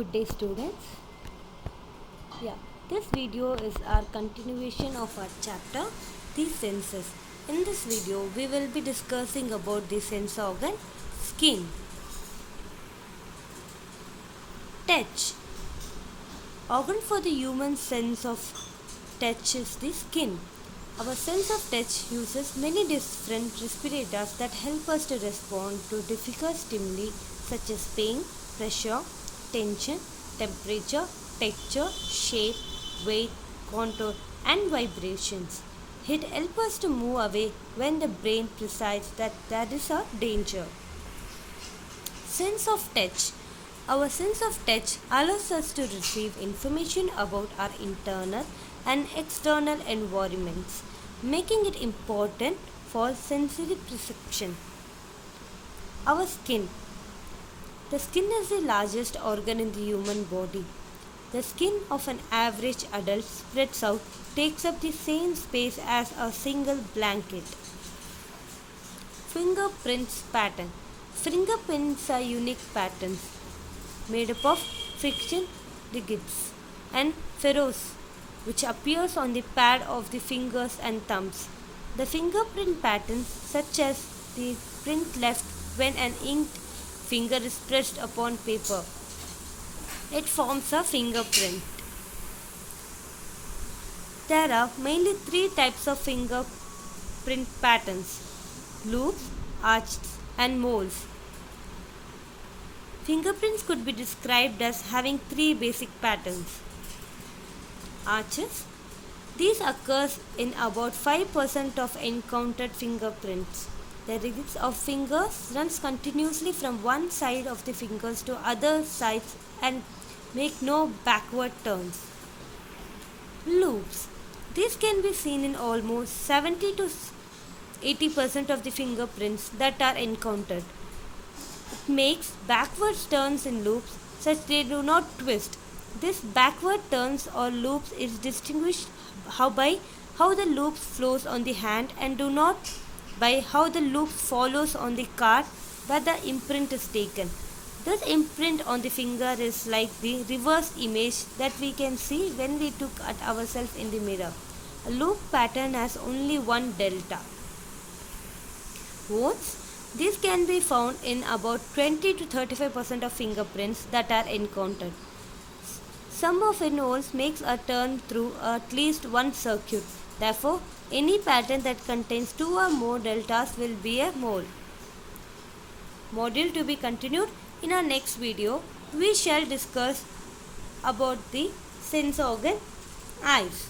Good day, students. Yeah, this video is our continuation of our chapter, the senses. In this video, we will be discussing about the sense organ, skin. Touch. Organ for the human sense of touch is the skin. Our sense of touch uses many different respirators that help us to respond to difficult stimuli such as pain, pressure, tension, temperature, texture, shape, weight, contour, and vibrations. It helps us to move away when the brain decides that there is a danger. Sense of touch. Our sense of touch allows us to receive information about our internal and external environments, making it important for sensory perception. Our skin. The skin is the largest organ in the human body. The skin of an average adult spreads out, takes up the same space as a single blanket. Fingerprints pattern. Fingerprints are unique patterns made up of friction ligates and furrows which appears on the pad of the fingers and thumbs. The fingerprint patterns such as the print left when an inked finger is pressed upon paper. It forms a fingerprint. There are mainly three types of fingerprint patterns: loops, arches, and moles. Fingerprints could be described as having three basic patterns. Arches. These occurs in about 5% of encountered fingerprints. The rings of fingers runs continuously from one side of the fingers to other sides and make no backward turns. Loops. These can be seen in almost 70 to 80% of the fingerprints that are encountered. It makes backward turns in loops such they do not twist. This backward turns or loops is distinguished by how the loops flows on the hand and do not by how the loop follows on the card where the imprint is taken. This imprint on the finger is like the reverse image that we can see when we look at ourselves in the mirror. A loop pattern has only one delta. Votes. These can be found in about 20 to 35% of fingerprints that are encountered. Sum of involves makes a turn through at least one circuit. Therefore, any pattern that contains two or more deltas will be a mole. Module to be continued. In our next video, we shall discuss about the sense organ eyes.